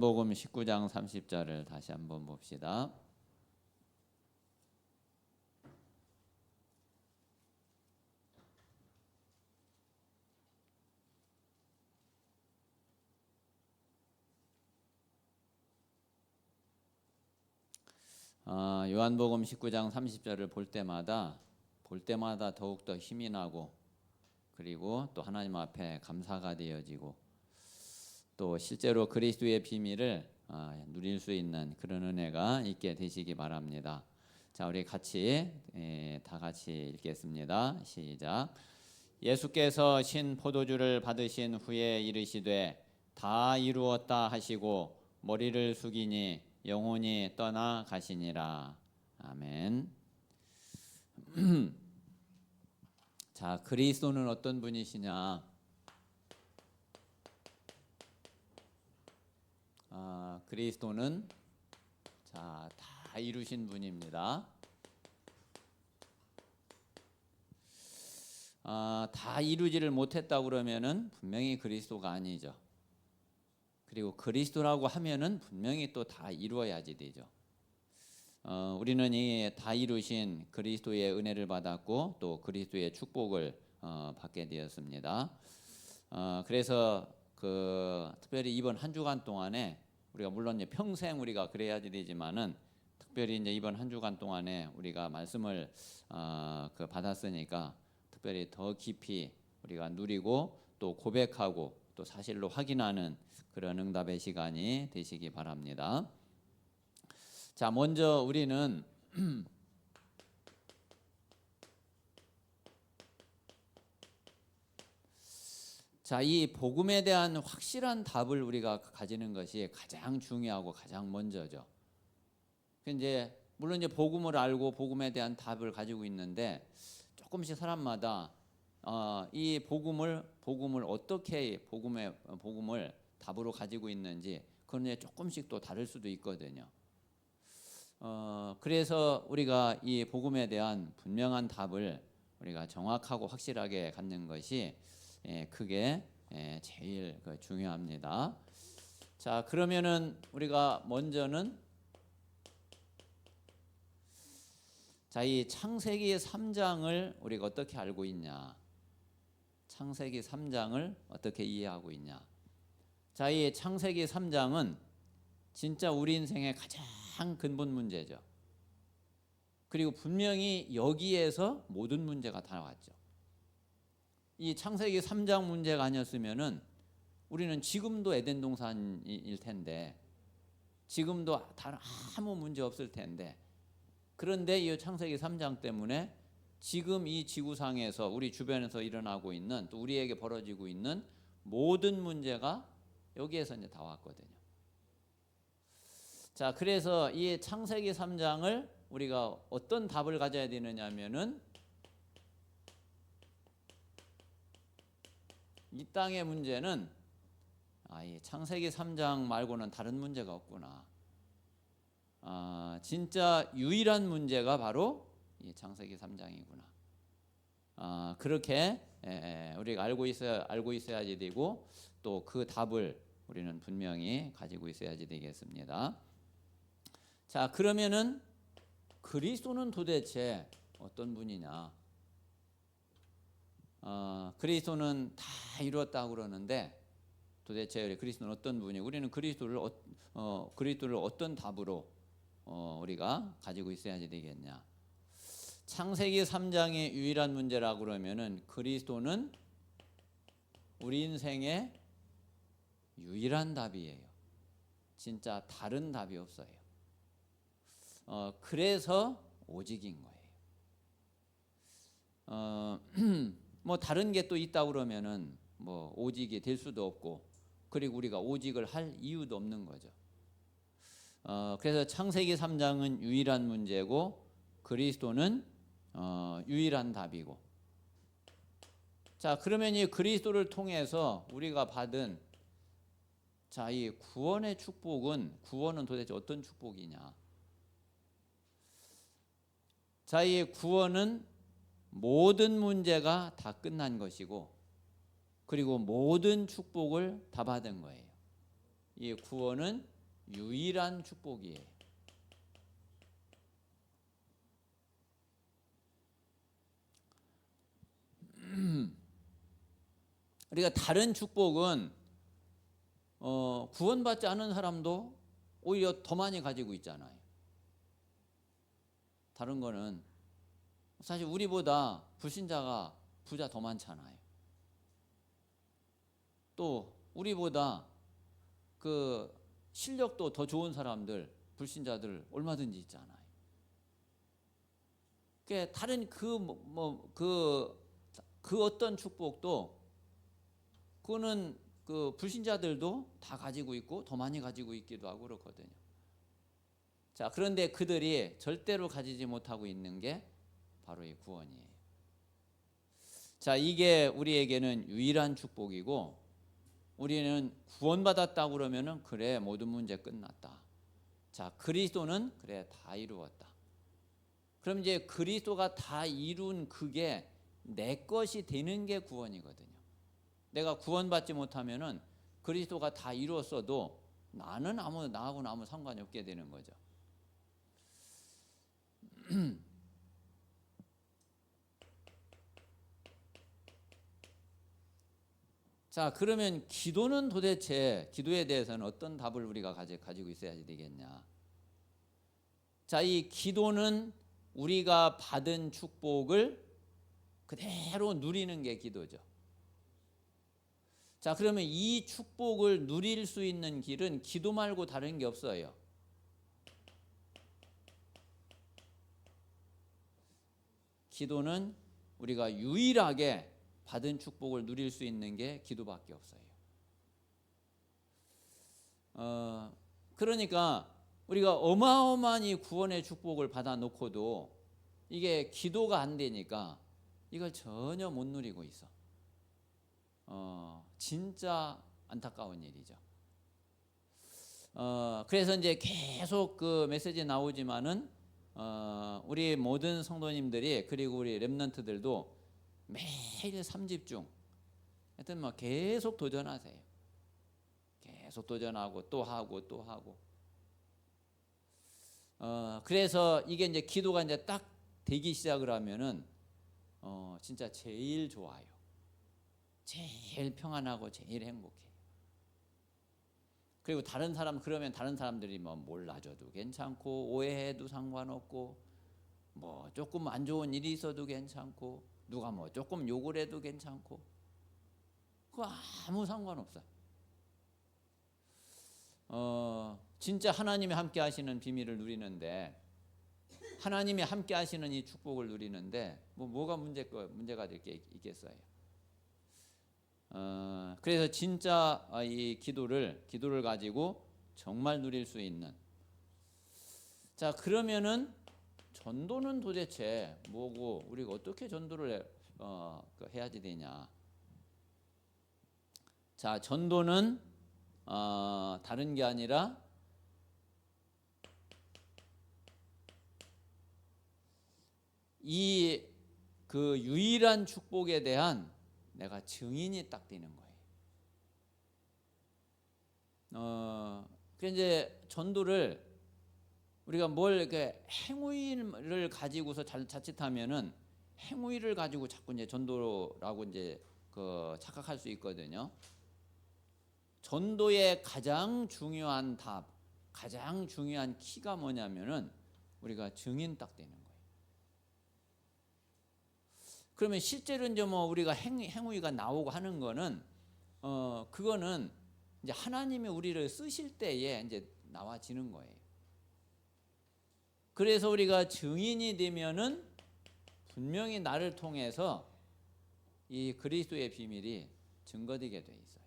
복음 19장 30절을 다시 한번 봅시다. 요한복음 19장 30절을 볼 때마다 더욱더 힘이 나고, 그리고 또 하나님 앞에 감사가 되어지고, 또 실제로 그리스도의 비밀을 누릴 수 있는 그런 은혜가 있게 되시기 바랍니다. 자, 우리 다 같이 읽겠습니다. 시작. 예수께서 신 포도주를 받으신 후에 이르시되 다 이루었다 하시고 머리를 숙이니 영혼이 떠나 가시니라. 아멘. 자, 그리스도는 어떤 분이시냐? 그리스도는 다 이루신 분입니다. 다 이루지를 못했다 그러면은 분명히 그리스도가 아니죠. 그리고 그리스도라고 하면은 분명히 또 다 이루어야지 되죠. 우리는 이 다 이루신 그리스도의 은혜를 받았고 또 그리스도의 축복을 받게 되었습니다. 그래서 특별히 이번 한 주간 동안에 우리가 물론 이제 평생 우리가 그래야지 되지만은 특별히 이제 이번 한 주간 동안에 우리가 말씀을 받았으니까 특별히 더 깊이 우리가 누리고 또 고백하고 또 사실로 확인하는 그런 응답의 시간이 되시기 바랍니다. 자, 먼저 우리는 이 복음에 대한 확실한 답을 우리가 가지는 것이 가장 중요하고 가장 먼저죠. 이제 물론 이제 복음을 알고 복음에 대한 답을 가지고 있는데 조금씩 사람마다 이 복음을 어떻게 복음을 답으로 가지고 있는지 그건 이제 조금씩 또 다를 수도 있거든요. 그래서 우리가 이 복음에 대한 분명한 답을 우리가 정확하고 확실하게 갖는 것이 크게 제일 중요합니다. 자, 그러면은 우리가 먼저는 이 창세기 3장을 우리가 어떻게 알고 있냐? 창세기 3장을 어떻게 이해하고 있냐? 자, 이 창세기 3장은 진짜 우리 인생의 가장 근본 문제죠. 그리고 분명히 여기에서 모든 문제가 다 나왔죠. 이 창세기 3장 문제가 아니었으면은 우리는 지금도 에덴 동산일 텐데, 지금도 아무 문제 없을 텐데, 그런데 이 창세기 3장 때문에 지금 이 지구상에서 우리 주변에서 일어나고 있는 또 우리에게 벌어지고 있는 모든 문제가 여기에서 이제 다 왔거든요. 자, 그래서 이 창세기 3장을 우리가 어떤 답을 가져야 되느냐면은 이 땅의 문제는 이 창세기 3장 말고는 다른 문제가 없구나. 진짜 유일한 문제가 바로 이 창세기 3장이구나. 그렇게 우리가 알고 있어야지 되고 또 그 답을 우리는 분명히 가지고 있어야지 되겠습니다. 자, 그러면은 그리스도는 도대체 어떤 분이냐? 그리스도는 다 이루었다고 그러는데 도대체 그리스도는 어떤 분이? 우리는 그리스도를 어떤 답으로 우리가 가지고 있어야지 되겠냐? 창세기 3장의 유일한 문제라고 그러면은 그리스도는 우리 인생의 유일한 답이에요. 진짜 다른 답이 없어요. 그래서 오직인 거예요. 뭐 다른 게 또 있다고 그러면은 뭐 오직이 될 수도 없고, 그리고 우리가 오직을 할 이유도 없는 거죠. 그래서 창세기 3장은 유일한 문제고 그리스도는 유일한 답이고. 자, 그러면 이 그리스도를 통해서 우리가 받은 이 구원의 구원은 도대체 어떤 축복이냐? 이 구원은 모든 문제가 다 끝난 것이고, 그리고 모든 축복을 다 받은 거예요. 이 구원은 유일한 축복이에요. 우리가 다른 축복은 구원받지 않은 사람도 오히려 더 많이 가지고 있잖아요. 다른 거는 사실 우리보다 불신자가 부자 더 많잖아요. 또 우리보다 그 실력도 더 좋은 사람들, 불신자들 얼마든지 있잖아요. 그러니까 다른 그 어떤 축복도 그거는 그 불신자들도 다 가지고 있고 더 많이 가지고 있기도 하고 그렇거든요. 자, 그런데 그들이 절대로 가지지 못하고 있는 게 바로 이 구원이에요. 자, 이게 우리에게는 유일한 축복이고, 우리는 구원받았다고 그러면은 그래 모든 문제 끝났다. 자, 그리스도는 그래 다 이루었다. 그럼 이제 그리스도가 다 이룬 그게 내 것이 되는 게 구원이거든요. 내가 구원받지 못하면은 그리스도가 다 이루었어도 나하고는 아무 상관이 없게 되는 거죠. 자, 그러면 기도는 도대체 기도에 대해서는 어떤 답을 우리가 가지고 있어야 되겠냐? 자, 이 기도는 우리가 받은 축복을 그대로 누리는 게 기도죠. 자, 그러면 이 축복을 누릴 수 있는 길은 기도 말고 다른 게 없어요. 기도는 우리가 유일하게 받은 축복을 누릴 수 있는 게 기도밖에 없어요. 그러니까 우리가 어마어마한 이 구원의 축복을 받아 놓고도 이게 기도가 안 되니까 이걸 전혀 못 누리고 있어. 진짜 안타까운 일이죠. 그래서 이제 계속 그 메시지 나오지만은 우리 모든 성도님들이 그리고 우리 렘넌트들도 매일 3집중 하여튼 뭐 계속 도전하세요. 계속 도전하고 또 하고 또 하고. 그래서 이게 이제 기도가 이제 딱 되기 시작을 하면은 진짜 제일 좋아요. 제일 평안하고 제일 행복해요. 그리고 그러면 다른 사람들이 뭐 몰라줘도 괜찮고 오해해도 상관없고 뭐 조금 안 좋은 일이 있어도 괜찮고 누가 뭐 조금 욕을 해도 괜찮고 그거 아무 상관없어요. 진짜 하나님이 함께 하시는 비밀을 누리는데, 하나님이 함께 하시는 이 축복을 누리는데 뭐가 문제가 될 게 있겠어요. 그래서 진짜 이 기도를 가지고 정말 누릴 수 있는. 자, 그러면은 전도는 도대체 뭐고 우리가 어떻게 전도를 해야지 되냐? 자, 전도는 다른 게 아니라 이 그 유일한 축복에 대한 내가 증인이 딱 되는 거예요. 그래서 이제 전도를 우리가 뭘 이렇게 행위를 가지고서 자칫하면은 행위를 가지고 자꾸 이제 전도라고 이제 착각할 수 있거든요. 전도의 가장 중요한 답, 가장 중요한 키가 뭐냐면은 우리가 증인 딱 되는 거예요. 그러면 실제로 이제 뭐 우리가 행위가 나오고 하는 거는 그거는 이제 하나님이 우리를 쓰실 때에 이제 나와지는 거예요. 그래서 우리가 증인이 되면은 분명히 나를 통해서 이 그리스도의 비밀이 증거되게 돼 있어요.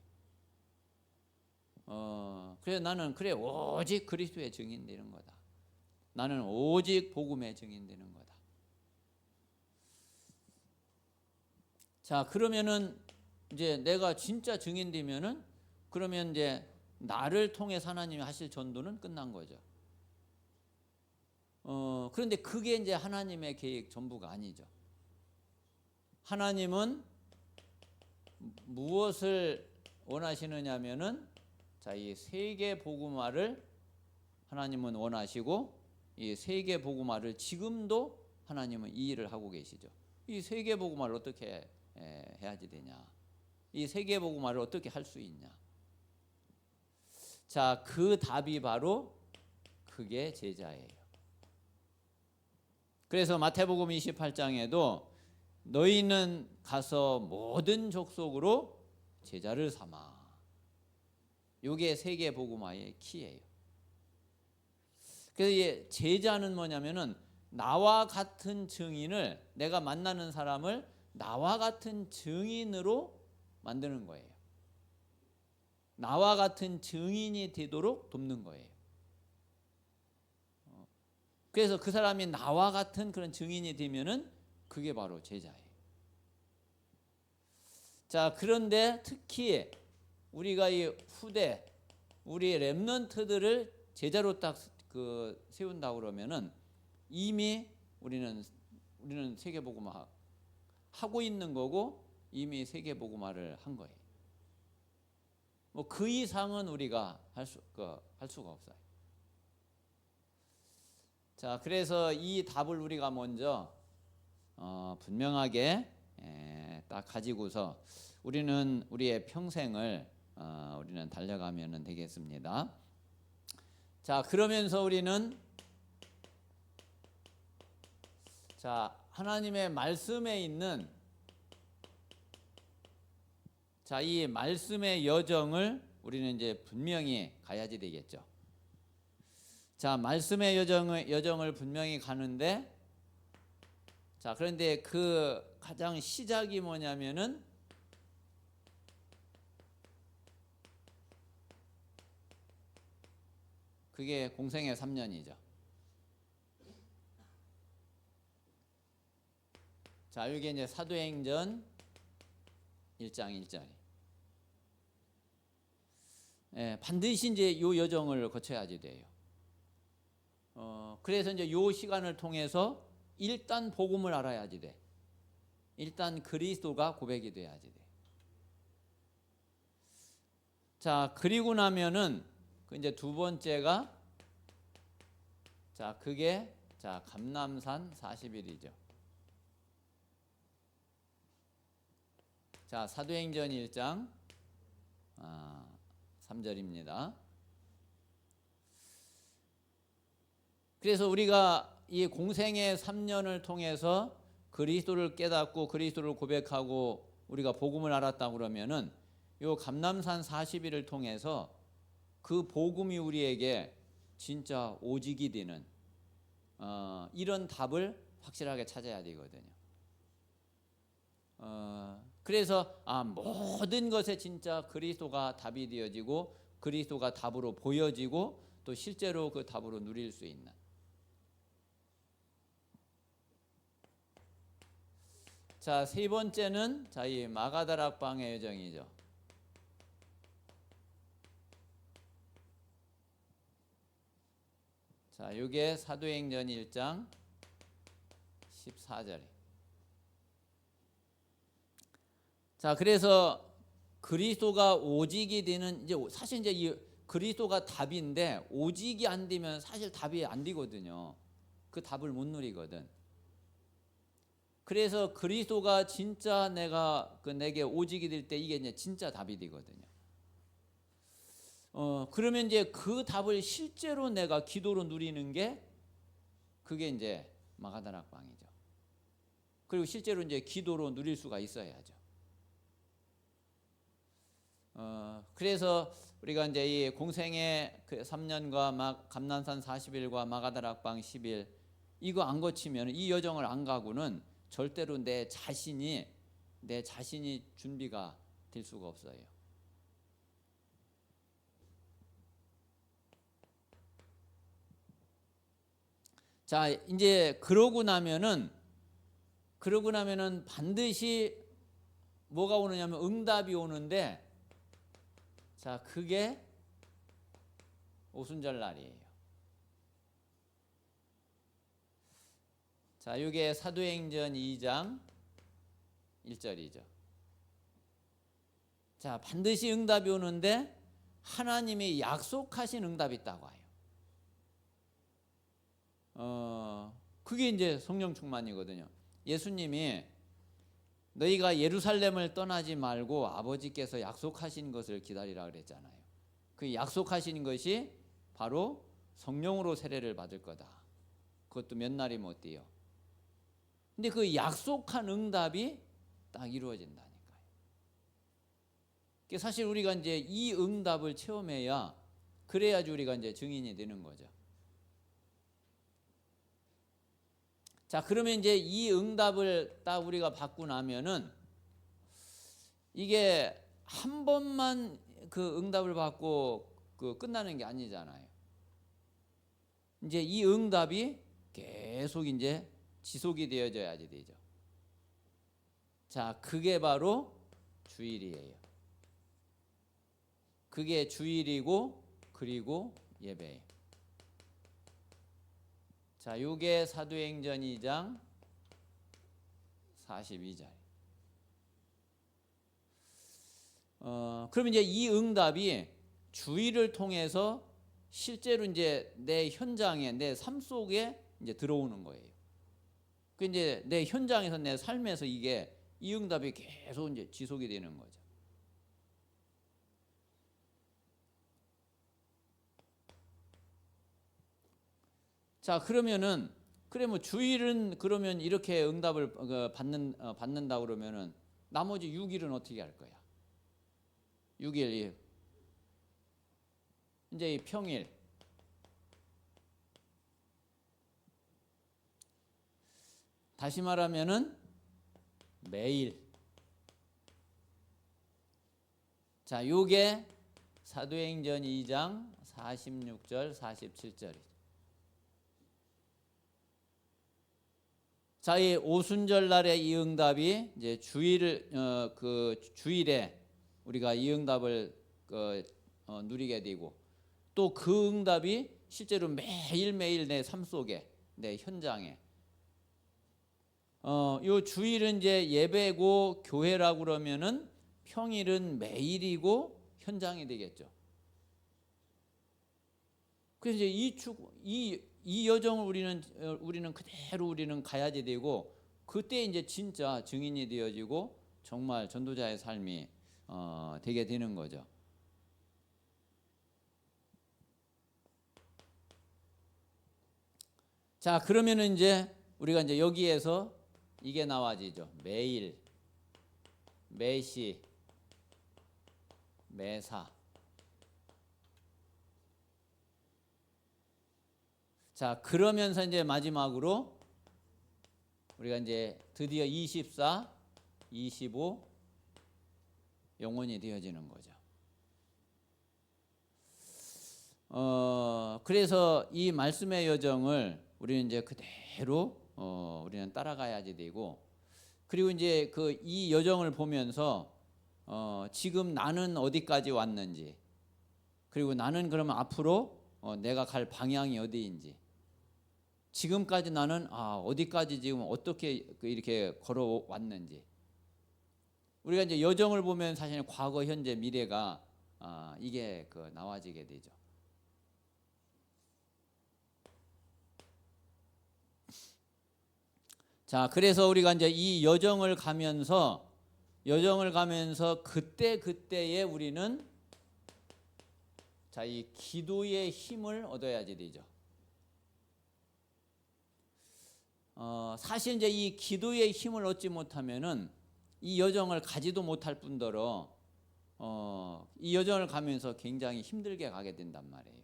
그래서 나는 오직 그리스도의 증인 되는 거다. 나는 오직 복음의 증인 되는 거다. 자, 그러면은 이제 내가 진짜 증인 되면은 그러면 이제 나를 통해 하나님이 하실 전도는 끝난 거죠. 그런데 그게 이제 하나님의 계획 전부가 아니죠. 하나님은 무엇을 원하시느냐면은 자, 이 세계 복음화를 하나님은 원하시고 이 세계 복음화를 지금도 하나님은 이 일을 하고 계시죠. 이 세계 복음화를 어떻게 해야지 되냐? 이 세계 복음화를 어떻게 할 수 있냐? 자, 그 답이 바로 그게 제자예요. 그래서 마태복음 28장에도 너희는 가서 모든 족속으로 제자를 삼아. 이게 세계 복음화의 키예요. 그래서 제자는 뭐냐면은 나와 같은 증인을, 내가 만나는 사람을 나와 같은 증인으로 만드는 거예요. 나와 같은 증인이 되도록 돕는 거예요. 그래서 그 사람이 나와 같은 그런 증인이 되면은 그게 바로 제자예요. 자, 그런데 특히 우리가 이 후대, 우리 렘넌트들을 제자로 딱 세운다 그러면은 이미 우리는 세계복음화 하고 있는 거고 이미 세계복음화를 한 거예요. 뭐 그 이상은 우리가 할 수가 없어요. 자, 그래서 이 답을 우리가 먼저 분명하게 딱 가지고서 우리는 우리의 평생을 우리는 달려가면 되겠습니다. 자, 그러면서 우리는 하나님의 말씀에 있는 이 말씀의 여정을 우리는 이제 분명히 가야지 되겠죠. 자, 말씀의 여정을 분명히 가는데, 자, 그런데 그 가장 시작이 뭐냐면은 그게 공생애 3년이죠. 자, 이게 이제 사도행전 1장 1절이. 반드시 이제 이 여정을 거쳐야지 돼요. 그래서 이제 이 시간을 통해서 일단 복음을 알아야지 돼. 일단 그리스도가 고백이 돼야지 돼. 자, 그리고 나면은 이제 두 번째가 그게 감람산 40일이죠. 자, 사도행전 1장 3절입니다. 그래서 우리가 이 공생의 3년을 통해서 그리스도를 깨닫고 그리스도를 고백하고 우리가 복음을 알았다 그러면은 요 감람산 40일을 통해서 그 복음이 우리에게 진짜 오직이 되는 이런 답을 확실하게 찾아야 되거든요. 그래서 모든 것에 진짜 그리스도가 답이 되어지고 그리스도가 답으로 보여지고 또 실제로 그 답으로 누릴 수 있는. 자, 세 번째는 이 마가다락방의 여정이죠. 자, 이게 사도행전 1장 14절에. 자, 그래서 그리스도가 오직이 되는, 이제 사실 이제 이 그리스도가 답인데 오직이 안 되면 사실 답이 안 되거든요. 그 답을 못 누리거든. 그래서 그리스도가 진짜 내게 오직이 될 때 이게 이제 진짜 답이 되거든요. 그러면 이제 그 답을 실제로 내가 기도로 누리는 게 그게 이제 마가다락방이죠. 그리고 실제로 이제 기도로 누릴 수가 있어야죠. 그래서 우리가 이제 이 공생의 그 3년과 감람산 40일과 마가다락방 10일 이거 안 거치면, 이 여정을 안 가고는 절대로 내 자신이 준비가 될 수가 없어요. 자, 이제 그러고 나면은 반드시 뭐가 오느냐면 응답이 오는데, 자, 그게 오순절 날이에요. 자, 이게 사도행전 2장 1절이죠. 자, 반드시 응답이 오는데 하나님이 약속하신 응답이 있다고 해요. 그게 이제 성령 충만이거든요. 예수님이 너희가 예루살렘을 떠나지 말고 아버지께서 약속하신 것을 기다리라 그랬잖아요. 그 약속하신 것이 바로 성령으로 세례를 받을 거다. 그것도 몇 날이면 어때요? 근데 그 약속한 응답이 딱 이루어진다니까요. 사실 우리가 이제 이 응답을 체험해야 그래야지 우리가 이제 증인이 되는 거죠. 자, 그러면 이제 이 응답을 딱 우리가 받고 나면은 이게 한 번만 그 응답을 받고 그 끝나는 게 아니잖아요. 이제 이 응답이 계속 이제 지속이 되어져야지 되죠. 자, 그게 바로 주일이에요. 그게 주일이고 그리고 예배예요. 자, 요게 사도행전 2장 42절. 그러면 이제 이 응답이 주일을 통해서 실제로 이제 내 현장에, 내 삶 속에 이제 들어오는 거예요. 그 이제 내 현장에서, 내 삶에서 이게 이 응답이 계속 이제 지속이 되는 거죠. 자, 그러면은 그래 뭐 주일은 그러면 이렇게 응답을 받는다 그러면은 나머지 6일은 어떻게 할 거야? 6일 이제 이 평일. 다시 말하면은 매일. 자, 요게 사도행전 2장 46절 47절이죠. 자, 이 오순절 날의 이 응답이 이제 주일에 우리가 이 응답을 누리게 되고, 또 그 응답이 실제로 매일매일 내 삶 속에, 내 현장에, 요 주일은 이제 예배고 교회라고 그러면은 평일은 매일이고 현장이 되겠죠. 그래서 이제 이 여정을 우리는 그대로 우리는 가야지 되고, 그때 이제 진짜 증인이 되어지고 정말 전도자의 삶이 되게 되는 거죠. 자, 그러면은 이제 우리가 이제 여기에서 이게 나와지죠. 매일, 매시, 매사. 자, 그러면서 이제 마지막으로 우리가 이제 드디어 24, 25 영원히 되어지는 거죠. 그래서 이 말씀의 여정을 우리는 이제 그대로 우리는 따라가야지 되고, 그리고 이제 이 여정을 보면서 지금 나는 어디까지 왔는지, 그리고 나는 그러면 앞으로 내가 갈 방향이 어디인지, 지금까지 나는 어디까지 지금 어떻게 이렇게 걸어왔는지, 우리가 이제 여정을 보면 사실 과거, 현재, 미래가 이게 나와지게 되죠. 자, 그래서 우리가 이제 이 여정을 가면서 그때에 우리는 자, 이 기도의 힘을 얻어야지 되죠. 사실 이제 이 기도의 힘을 얻지 못하면은 이 여정을 가지도 못할 뿐더러 이 여정을 가면서 굉장히 힘들게 가게 된단 말이에요.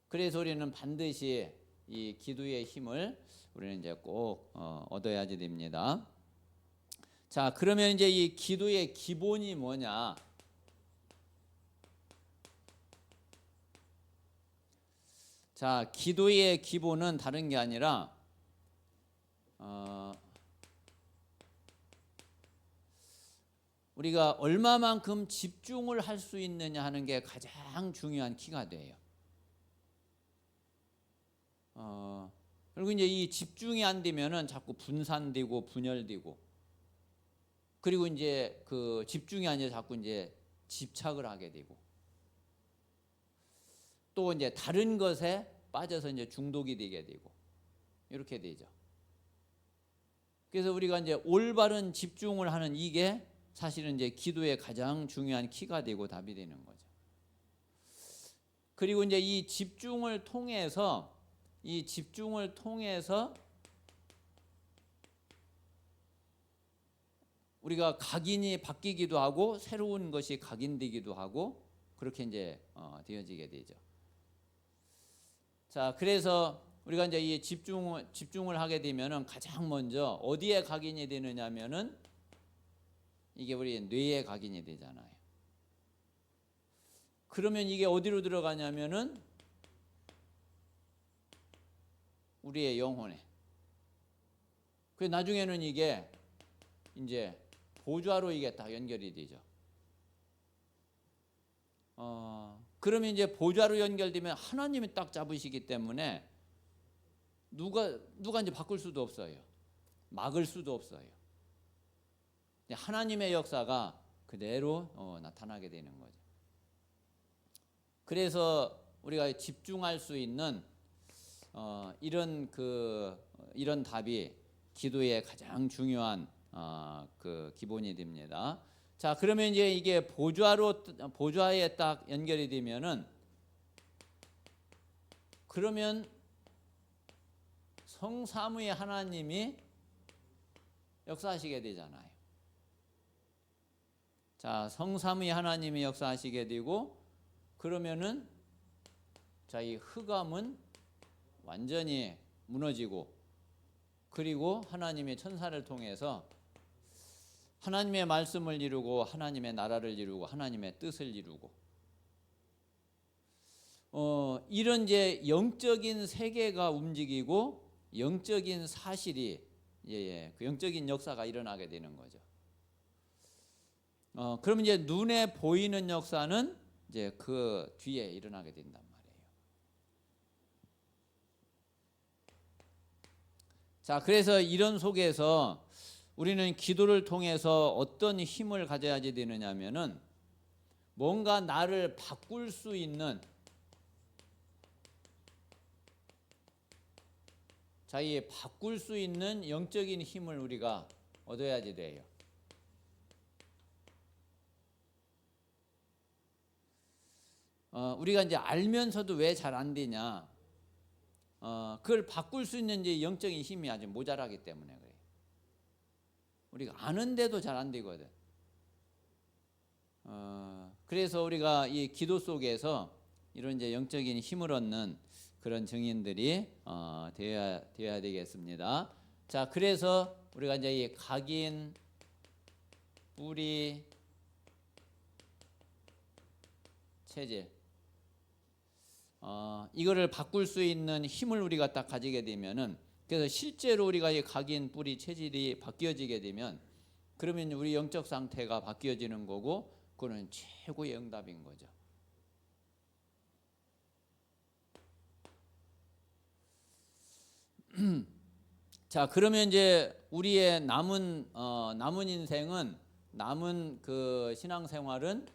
그래서 우리는 반드시 이 기도의 힘을 우리는 이제 꼭 얻어야지 됩니다. 자, 그러면 이제 이 기도의 기본이 뭐냐? 자, 기도의 기본은 다른 게 아니라 우리가 얼마만큼 집중을 할 수 있느냐 하는 게 가장 중요한 키가 돼요. 그리고 이제 이 집중이 안 되면은 자꾸 분산되고 분열되고, 그리고 이제 그 집중이 아니라 자꾸 이제 집착을 하게 되고, 또 이제 다른 것에 빠져서 이제 중독이 되게 되고 이렇게 되죠. 그래서 우리가 이제 올바른 집중을 하는 이게 사실은 이제 기도의 가장 중요한 키가 되고 답이 되는 거죠. 그리고 이제 이 집중을 통해서 우리가 각인이 바뀌기도 하고 새로운 것이 각인되기도 하고 그렇게 이제 되어지게 되죠. 자, 그래서 우리가 이제 이 집중을 하게 되면은 가장 먼저 어디에 각인이 되느냐면은 이게 우리 뇌에 각인이 되잖아요. 그러면 이게 어디로 들어가냐면은 우리의 영혼에. 그 나중에는 이게 이제 보좌로 이게 딱 연결이 되죠. 그러면 이제 보좌로 연결되면 하나님이 딱 잡으시기 때문에 누가 이제 바꿀 수도 없어요. 막을 수도 없어요. 하나님의 역사가 그대로 나타나게 되는 거죠. 그래서 우리가 집중할 수 있는 이런 답이 기도의 가장 중요한 그 기본이 됩니다. 자, 그러면 이제 이게 보좌에 딱 연결이 되면은 그러면 성삼위의 하나님이 역사하시게 되잖아요. 자, 성삼위 하나님이 역사하시게 되고 그러면은 자, 이 흑암은 완전히 무너지고 그리고 하나님의 천사를 통해서 하나님의 말씀을 이루고 하나님의 나라를 이루고 하나님의 뜻을 이루고 이런 이제 영적인 세계가 움직이고 영적인 사실이 그 영적인 역사가 일어나게 되는 거죠. 그러면 이제 눈에 보이는 역사는 이제 그 뒤에 일어나게 된단 말이에요. 자, 그래서 이런 속에서 우리는 기도를 통해서 어떤 힘을 가져야 되느냐면은 뭔가 나를 바꿀 수 있는 이 바꿀 수 있는 영적인 힘을 우리가 얻어야지 돼요. 우리가 이제 알면서도 왜 잘 안 되냐? 그걸 바꿀 수 있는 이제 영적인 힘이 아직 모자라기 때문에 그래요. 우리가 아는데도 잘 안 되거든. 그래서 우리가 이 기도 속에서 이런 이제 영적인 힘을 얻는 그런 증인들이 되어야 되겠습니다. 자, 그래서 우리가 이제 이 각인, 뿌리, 체질 이거를 바꿀 수 있는 힘을 우리가 딱 가지게 되면은 그래서 실제로 우리가 이 각인, 뿌리, 체질이 바뀌어지게 되면 그러면 우리 영적 상태가 바뀌어지는 거고 그거는 최고의 응답인 거죠. 자, 그러면 이제 우리의 남은 인생은 남은 그 신앙생활은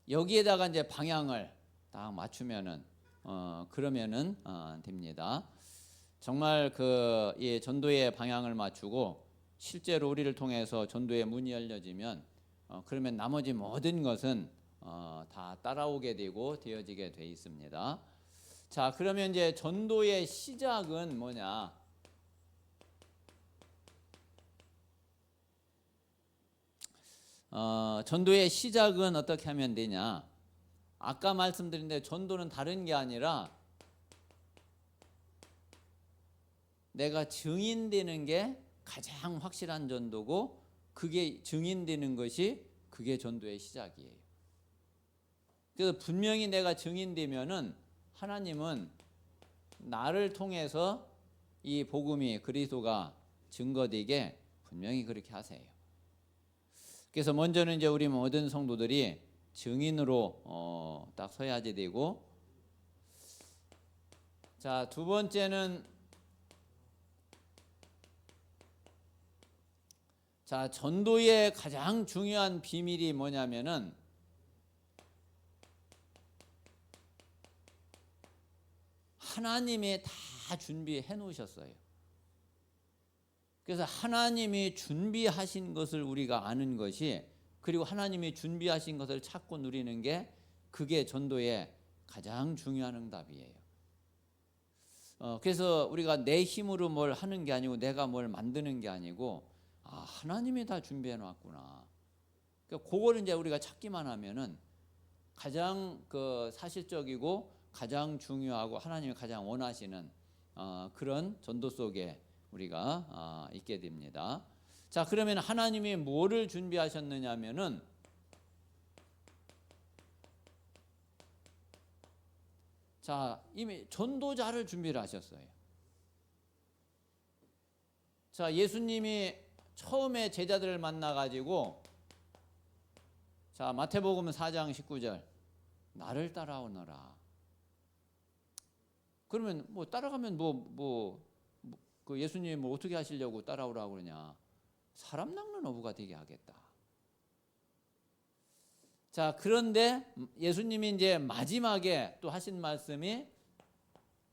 여기에다가 이제 방향을 딱 맞추면은 그러면은 됩니다. 정말 이 전도의 방향을 맞추고 실제로 우리를 통해서 전도의 문이 열려지면 그러면 나머지 모든 것은 다 따라오게 되고 되어지게 돼 있습니다. 자, 그러면 이제 전도의 시작은 뭐냐? 전도의 시작은 어떻게 하면 되냐? 아까 말씀드린 대로 전도는 다른 게 아니라 내가 증인되는 게 가장 확실한 전도고 그게 증인되는 것이 그게 전도의 시작이에요. 그래서 분명히 내가 증인되면은 하나님은 나를 통해서 이 복음이 그리스도가 증거되게 분명히 그렇게 하세요. 그래서 먼저는 이제 우리 모든 성도들이 증인으로 딱 서야지 되고, 자, 두 번째는 자, 전도의 가장 중요한 비밀이 뭐냐면은 하나님이 다 준비해 놓으셨어요. 그래서 하나님이 준비하신 것을 우리가 아는 것이, 그리고 하나님이 준비하신 것을 찾고 누리는 게, 그게 전도의 가장 중요한 응답이에요. 그래서 우리가 내 힘으로 뭘 하는 게 아니고, 내가 뭘 만드는 게 아니고, 하나님이 다 준비해 놨구나. 그러니까 그걸 이제 우리가 찾기만 하면은 가장 그 사실적이고 가장 중요하고 하나님이 가장 원하시는 그런 전도 속에 우리가 있게 됩니다. 자, 그러면 하나님이 뭐를 준비하셨느냐면은, 자, 이미 전도자를 준비를 하셨어요. 자, 예수님이 처음에 제자들을 만나 가지고, 자, 마태복음 4장 19절, 나를 따라오너라. 그러면 뭐 따라가면 그 예수님이 뭐 어떻게 하시려고 따라오라고 그러냐? 사람 낚는 어부가 되게 하겠다. 자, 그런데 예수님이 이제 마지막에 또 하신 말씀이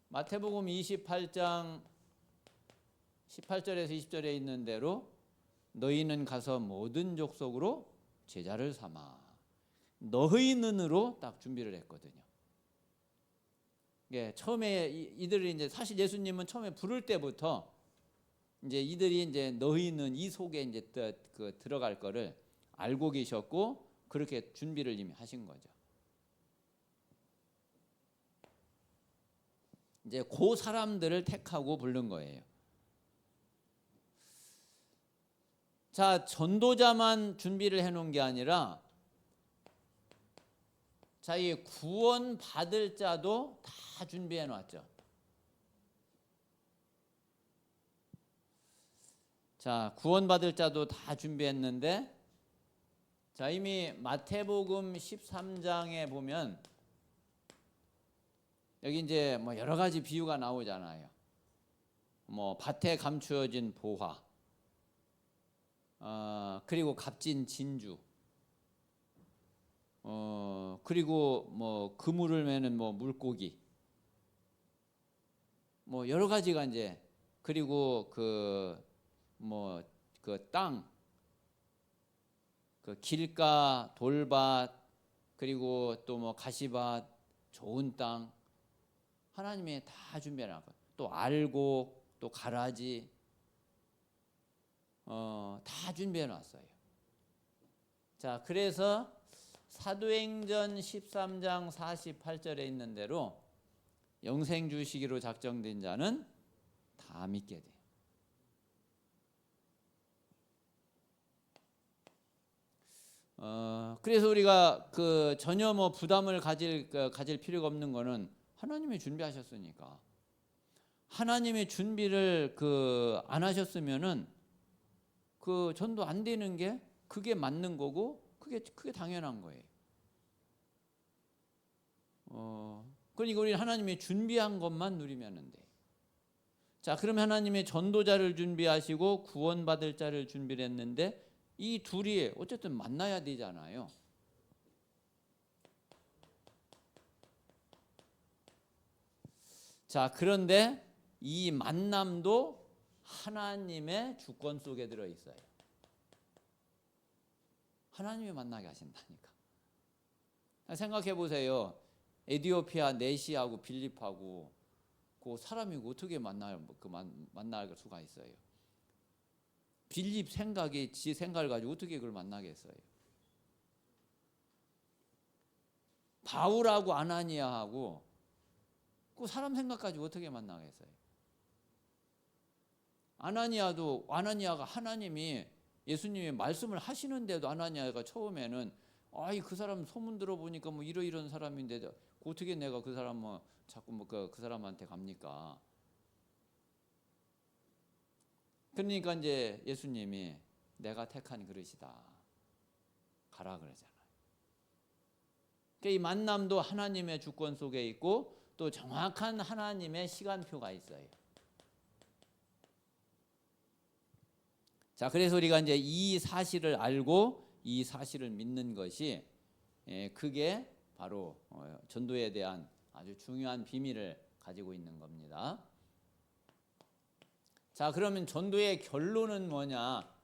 마태복음 28장 18절에서 20절에 있는 대로, 너희는 가서 모든 족속으로 제자를 삼아. 너희는으로 딱 준비를 했거든요. 예, 처음에 이들이 이제 사실 예수님은 처음에 부를 때부터 이제 이들이 이제 너희는 이 속에 이제 그 들어갈 거를 알고 계셨고, 그렇게 준비를 이미 하신 거죠. 이제 그 사람들을 택하고 부른 거예요. 자, 전도자만 준비를 해놓은 게 아니라, 자, 이 구원 받을 자도 다 준비해 놨죠. 자, 구원 받을 자도 다 준비했는데, 자, 이미 마태복음 13장에 보면 여기 이제 뭐 여러 가지 비유가 나오잖아요. 뭐 밭에 감추어진 보화, 그리고 값진 진주, 그리고 뭐 그물을 매는 뭐 물고기, 뭐 여러 가지가 이제, 그리고 그 땅, 그 길가, 돌밭, 그리고 또 뭐 가시밭, 좋은 땅, 하나님이 다 준비해 놨고, 또 알곡, 또 가라지, 다 준비해 놨어요. 자, 그래서 사도행전 13장 48절에 있는 대로 영생 주시기로 작정된 자는 다 믿게 돼. 그래서 우리가 그 전혀 뭐 부담을 가질 필요가 없는 거는, 하나님이 준비하셨으니까. 하나님의 준비를 안 하셨으면은 그 전도 안 되는 게, 그게 맞는 거고, 그게 당연한 거예요. 그러니까 우리는 하나님이 준비한 것만 누리면 돼. 자, 그럼 하나님의 전도자를 준비하시고 구원받을 자를 준비를 했는데, 이 둘이 어쨌든 만나야 되잖아요. 자, 그런데 이 만남도 하나님의 주권 속에 들어 있어요. 하나님이 만나게 하신다니까. 생각해 보세요. 에디오피아 네시하고 빌립하고 그 사람이 어떻게 만날 수가 있어요? 빌립 생각이 지 생각을 가지고 어떻게 그걸 만나겠어요? 바울하고 아나니아하고 그 사람 생각 가지고 어떻게 만나겠어요? 아나니아가 하나님이 예수님이 말씀을 하시는데도, 아나니아가 처음에는 그 사람 소문 들어보니까 뭐 이런 사람인데 어떻게 내가 그 사람 자꾸 그 사람한테 갑니까? 그러니까 이제 예수님이 내가 택한 그릇이다, 가라 그러잖아요. 그러니까 이 만남도 하나님의 주권 속에 있고, 또 정확한 하나님의 시간표가 있어요. 자, 그래서 우리가 이제 이 사실을 알고 이 사실을 믿는 것이 그게 바로 전도에 대한 아주 중요한 비밀을 가지고 있는 겁니다. 자, 그러면 전도의 결론은 뭐냐?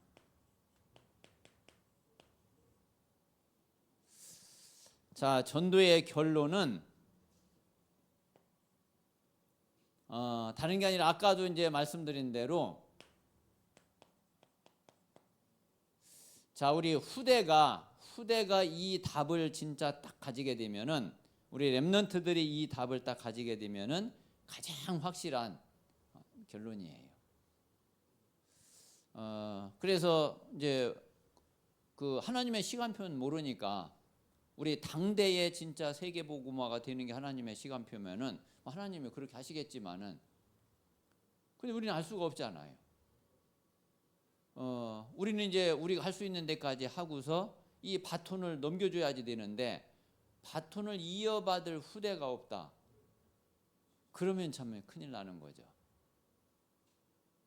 자, 전도의 결론은 다른 게 아니라 아까도 이제 말씀드린 대로, 자, 우리 후대가 이 답을 진짜 딱 가지게 되면은, 우리 렘넌트들이 이 답을 딱 가지게 되면은 가장 확실한 결론이에요. 그래서 이제 그 하나님의 시간표는 모르니까, 우리 당대의 진짜 세계복음화가 되는 게 하나님의 시간표면은 하나님이 그렇게 하시겠지만은, 근데 우리는 알 수가 없잖아요. 우리는 이제 우리가 할 수 있는 데까지 하고서 이 바톤을 넘겨줘야지 되는데, 바톤을 이어받을 후대가 없다. 그러면 참 큰일 나는 거죠.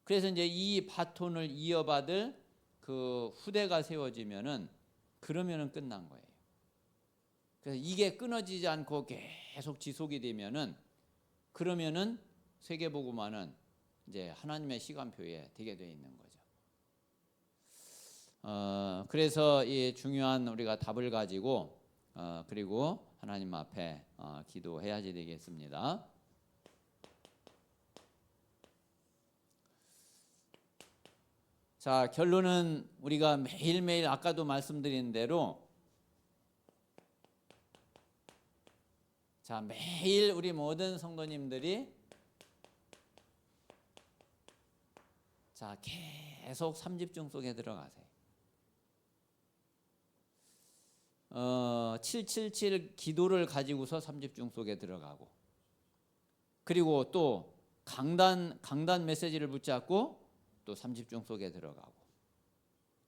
그래서 이제 이 바톤을 이어받을 그 후대가 세워지면은, 그러면은 끝난 거예요. 그래서 이게 끊어지지 않고 계속 지속이 되면은, 그러면은 세계복음화는 이제 하나님의 시간표에 되게 되어 있는 거죠. 그래서 이 중요한 우리가 답을 가지고 그리고 하나님 앞에 기도해야지 되겠습니다. 자, 결론은 우리가 매일매일 아까도 말씀드린 대로, 자, 매일 우리 모든 성도님들이 자, 계속 삼집중 속에 들어가세요. 777 기도를 가지고서 삼집중 속에 들어가고, 그리고 또 강단 메시지를 붙잡고 또 삼집중 속에 들어가고,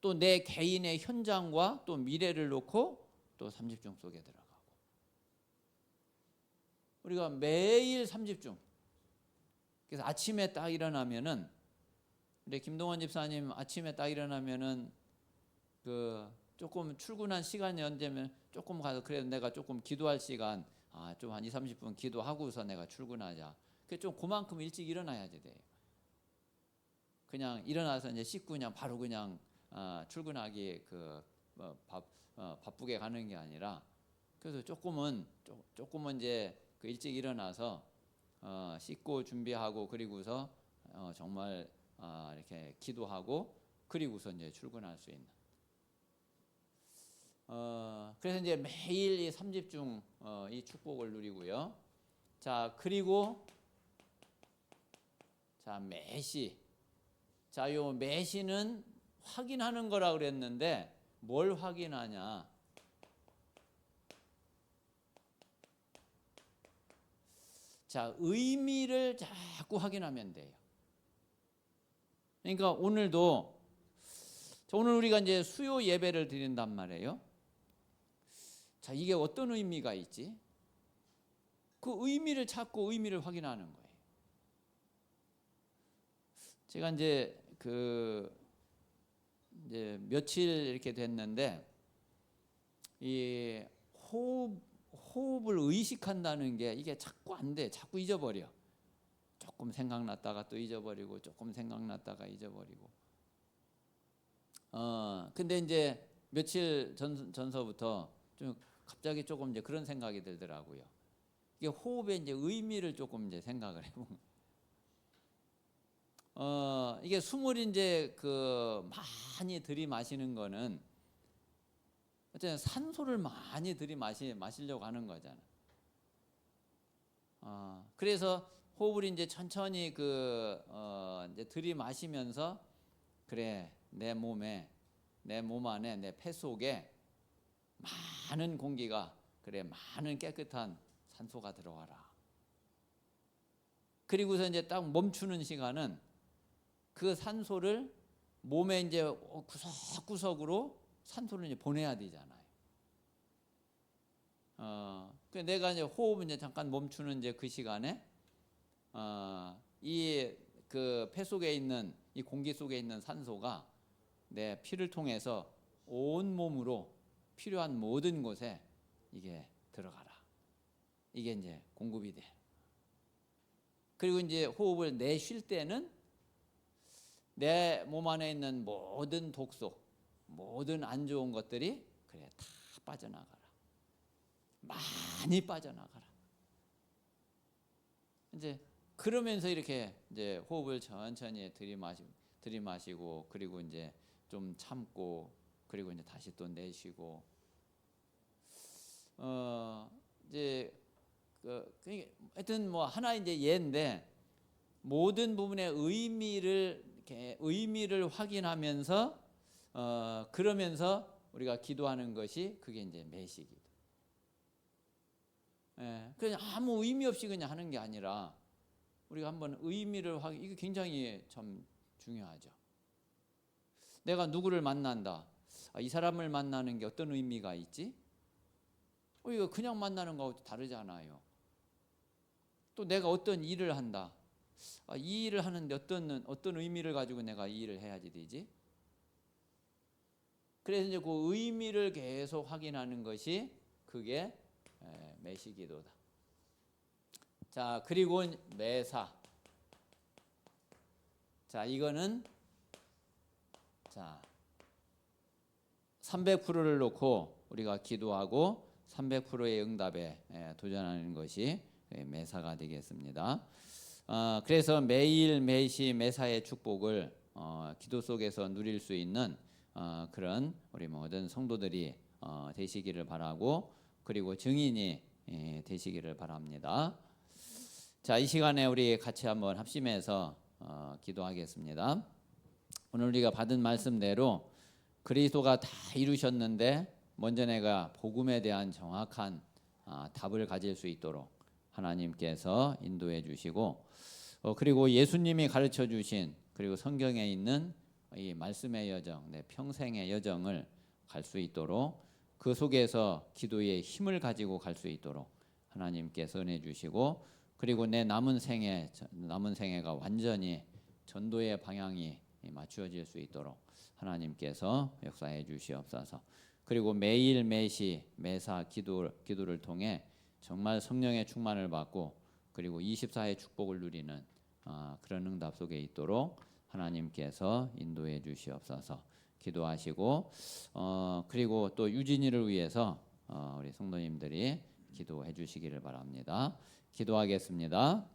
또 내 개인의 현장과 또 미래를 놓고 또 삼집중 속에 들어가고, 우리가 매일 삼집중. 그래서 아침에 딱 일어나면은, 우리 김동원 집사님 아침에 딱 일어나면은 그 조금 출근한 시간이 언제면 조금 가서, 그래 내가 조금 기도할 시간 좀 한 20-30분 기도하고서 내가 출근하자. 그 좀 그만큼 일찍 일어나야지 돼요. 그냥 일어나서 이제 씻고 그냥 바로 그냥 출근하기 바쁘게 가는 게 아니라, 그래서 조금은 이제 그 일찍 일어나서 씻고 준비하고, 그리고서 정말 이렇게 기도하고, 그리고서 이제 출근할 수 있는. 그래서 이제 매일 이 삼집중 이 축복을 누리고요. 자, 그리고 자, 매시. 자, 요 매시는 확인하는 거라 그랬는데, 뭘 확인하냐? 자, 의미를 자꾸 확인하면 돼요. 그러니까 오늘도, 오늘 우리가 이제 수요 예배를 드린단 말이에요. 자, 이게 어떤 의미가 있지? 그 의미를 찾고 의미를 확인하는 거예요. 제가 이제 이제 며칠 이렇게 됐는데, 이 호흡을 의식한다는 게 이게 자꾸 안 돼. 자꾸 잊어버려. 조금 생각났다가 또 잊어버리고, 조금 생각났다가 잊어버리고. 근데 이제 며칠 전서부터 좀 갑자기 조금 이제 그런 생각이 들더라고요. 이게 호흡의 이제 의미를 조금 이제 생각을 해보면, 이게 숨을 이제 많이 들이마시는 거는 어쨌든 산소를 많이 들이마시려고 하는 거잖아. 그래서 호흡을 이제 천천히 이제 들이마시면서, 그래 내 몸 안에 내 폐 속에 많은 공기가, 그래 많은 깨끗한 산소가 들어와라. 그리고서 이제 딱 멈추는 시간은 그 산소를 몸에 이제 구석구석으로 산소를 이제 보내야 되잖아요. 그 내가 이제 호흡을 이제 잠깐 멈추는 이제 그 시간에 이 그 폐 속에 있는 이 공기 속에 있는 산소가 내 피를 통해서 온 몸으로 필요한 모든 곳에 이게 들어가라. 이게 이제 공급이 돼. 그리고 이제 호흡을 내쉴 때는 내 몸 안에 있는 모든 독소, 모든 안 좋은 것들이 그래 다 빠져나가라. 많이 빠져나가라. 이제 그러면서 이렇게 이제 호흡을 천천히 들이마시고 그리고 이제 좀 참고 그리고 이제 다시 또 내쉬고 이제 하여튼 뭐 하나 이제 예인데 모든 부분의 의미를 확인하면서 그러면서 우리가 기도하는 것이 그게 이제 매시기도. 예, 그냥 아무 의미 없이 그냥 하는 게 아니라 우리가 한번 의미를 확인. 이게 굉장히 참 중요하죠. 내가 누구를 만난다. 이 사람을 만나는 게 어떤 의미가 있지? 이거 그냥 만나는 거하고 다르잖아요. 또 내가 어떤 일을 한다. 이 일을 하는데 어떤 의미를 가지고 내가 이 일을 해야지 되지? 그래서 이제 그 의미를 계속 확인하는 것이 그게 매시기도다. 자, 그리고 매사. 자, 이거는 자 300%를 놓고 우리가 기도하고 300%의 응답에 도전하는 것이 매사가 되겠습니다. 그래서 매일 매시 매사의 축복을 기도 속에서 누릴 수 있는 그런 우리 모든 성도들이 되시기를 바라고 그리고 증인이 되시기를 바랍니다. 자, 이 시간에 우리 같이 한번 합심해서 기도하겠습니다. 오늘 우리가 받은 말씀대로 그리스도가 다 이루셨는데 먼저 내가 복음에 대한 정확한 답을 가질 수 있도록 하나님께서 인도해 주시고 그리고 예수님이 가르쳐 주신 그리고 성경에 있는 이 말씀의 여정, 내 평생의 여정을 갈 수 있도록 그 속에서 기도의 힘을 가지고 갈 수 있도록 하나님께서 은혜 주시고 그리고 내 남은 생애가 완전히 전도의 방향이 맞추어질 수 있도록 하나님께서 역사해 주시옵소서. 그리고 매일 매시 매사 기도를 통해 정말 성령의 충만을 받고 그리고 24의 축복을 누리는 그런 응답 속에 있도록 하나님께서 인도해 주시옵소서. 기도하시고 그리고 또 유진이를 위해서 우리 성도님들이 기도해 주시기를 바랍니다. 기도하겠습니다.